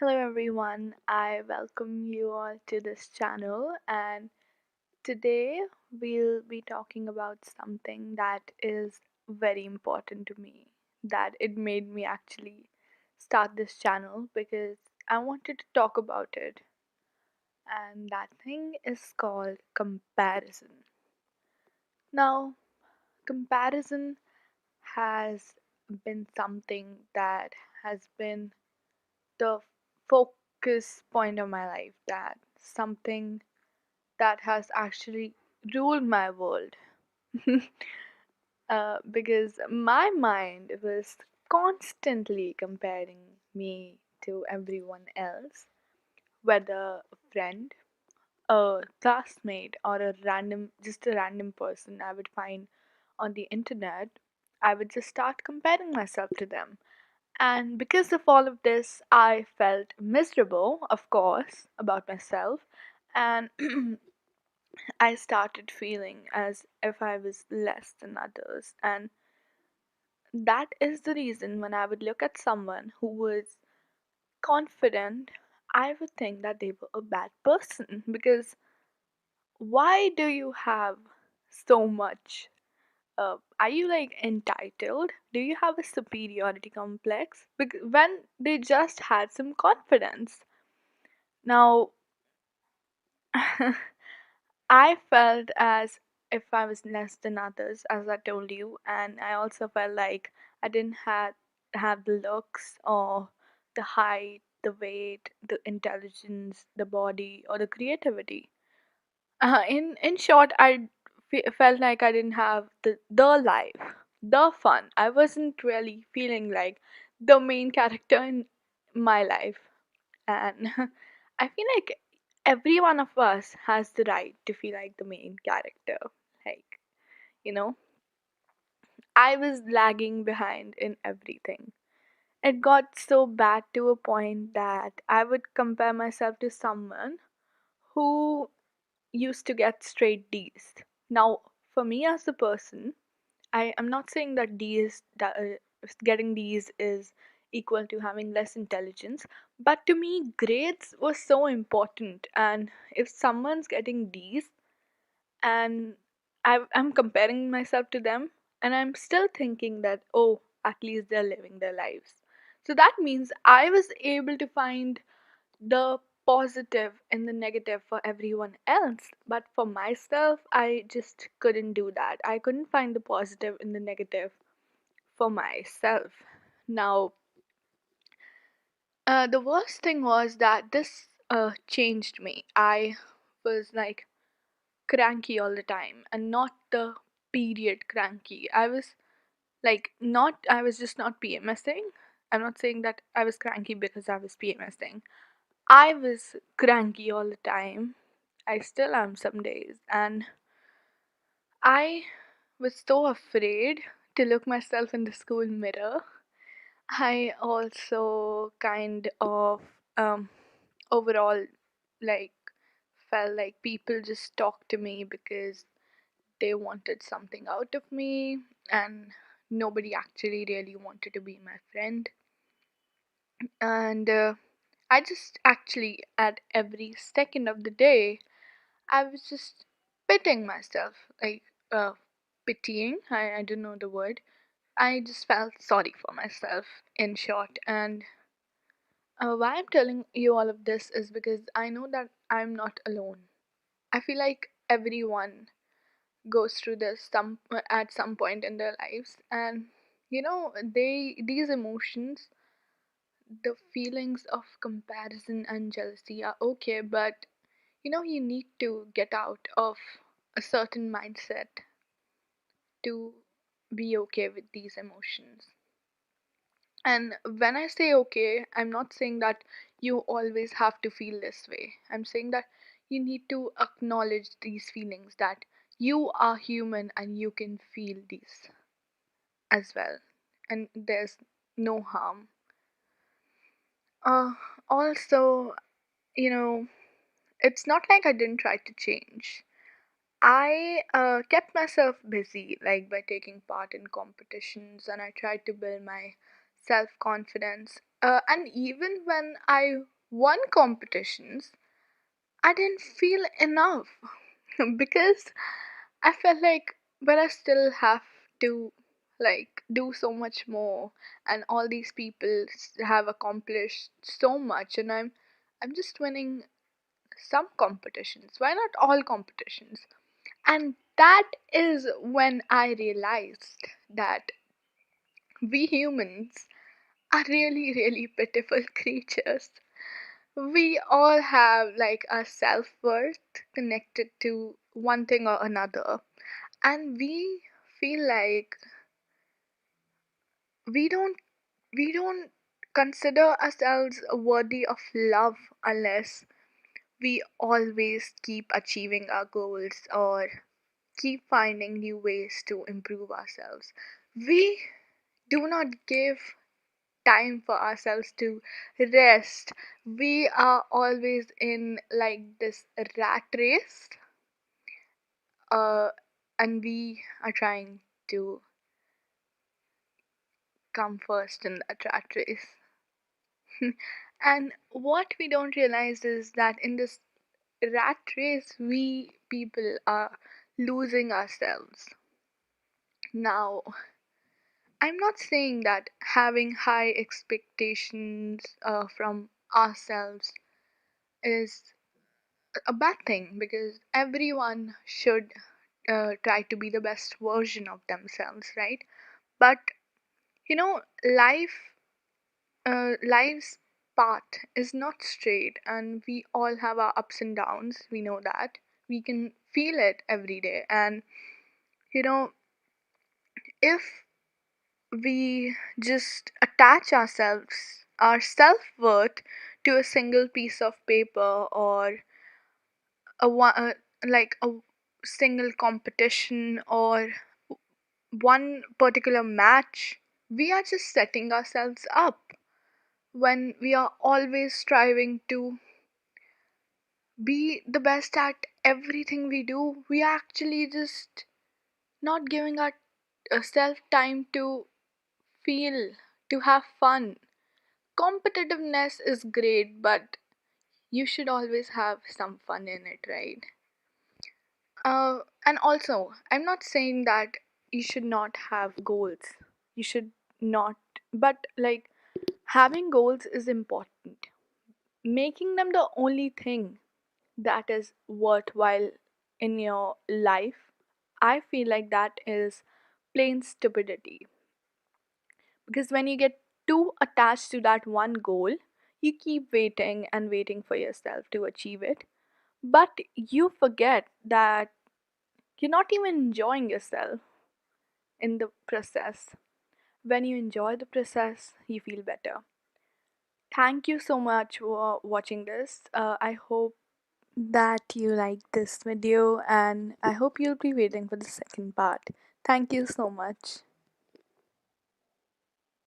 Hello, everyone. I welcome you all to this channel, and today we'll be talking about something that is very important to me. That it made me actually start this channel because I wanted to talk about it, and that thing is called comparison. Now, comparison has been something that has been the focus point of my life, that something that has actually ruled my world. Because my mind was constantly comparing me to everyone else, whether a friend, a classmate, or just a random person I would find on the internet. I would just start comparing myself to them. And because of all of this, I felt miserable, of course, about myself. And I started feeling as if I was less than others. And that is the reason when I would look at someone who was confident, I would think that they were a bad person. Because why do you have so much? Are you like entitled? Do you have a superiority complex? Because when they just had some confidence. Now, I felt as if I was less than others, as I told you, and I also felt like I didn't have the looks or the height, the weight, the intelligence, the body, or the creativity. In short, I felt like I didn't have the life, the fun. I wasn't really feeling like the main character in my life, and I feel like every one of us has the right to feel like the main character. Like, you know, I was lagging behind in everything. It got so bad to a point that I would compare myself to someone who used to get straight D's. Now, for me as a person, I am not saying that getting D's is equal to having less intelligence, but to me, grades were so important. And if someone's getting D's and I'm comparing myself to them, and I'm still thinking that, oh, at least they're living their lives. So that means I was able to find the positive and the negative for everyone else, but for myself I just couldn't do that. I couldn't find the positive and the negative for myself. Now, the worst thing was that this changed me. I was like cranky all the time, and not the period cranky. I was like, not, I was just not PMSing. I'm not saying that I was cranky because I was PMSing. I was cranky all the time. I still am some days. And I was so afraid to look myself in the school mirror. I also kind of overall like felt like people just talked to me because they wanted something out of me, and nobody actually really wanted to be my friend. And I just actually, at every second of the day, I was just pitying myself, like pitying. I don't know the word. I just felt sorry for myself, in short. And why I'm telling you all of this is because I know that I'm not alone. I feel like everyone goes through this at some point in their lives, and these emotions, the feelings of comparison and jealousy are okay, but you need to get out of a certain mindset to be okay with these emotions. And when I say okay, I'm not saying that you always have to feel this way. I'm saying that you need to acknowledge these feelings, that you are human and you can feel these as well. And there's no harm. Uh, Also, you know, it's not like I didn't try to change. I kept myself busy, like by taking part in competitions, and I tried to build my self confidence. And even when I won competitions, I didn't feel enough because I felt like, but I still have to like do so much more, and all these people have accomplished so much, and I'm just winning some competitions. Why not all competitions? And that is when I realized that we humans are really, really pitiful creatures. We all have like a self worth connected to one thing or another, and we feel like we don't we don't consider ourselves worthy of love unless we always keep achieving our goals or keep finding new ways to improve ourselves. We do not give time for ourselves to rest. We are always in like this rat race, uh, and we are trying to come first in that rat race. And what we don't realize is that in this rat race, we people are losing ourselves. Now, I'm not saying that having high expectations from ourselves is a bad thing, because everyone should try to be the best version of themselves, right? But life, life's path is not straight, and we all have our ups and downs. We know that. We can feel it every day. And you know, if we just attach ourselves, our self worth, to a single piece of paper or like a single competition or one particular match, we are just setting ourselves up. When we are always striving to be the best at everything we do, we are actually just not giving ourselves time to feel, to have fun. Competitiveness is great, but you should always have some fun in it, right? And also, I'm not saying that you should not have goals. You should not, but like having goals is important. Making them the only thing that is worthwhile in your life, I feel like that is plain stupidity. Because when you get too attached to that one goal, you keep waiting and waiting for yourself to achieve it. But you forget that you're not even enjoying yourself in the process. When you enjoy the process, you feel better. Thank you so much for watching this. I hope that you liked this video, and I hope you'll be waiting for the second part. Thank you so much.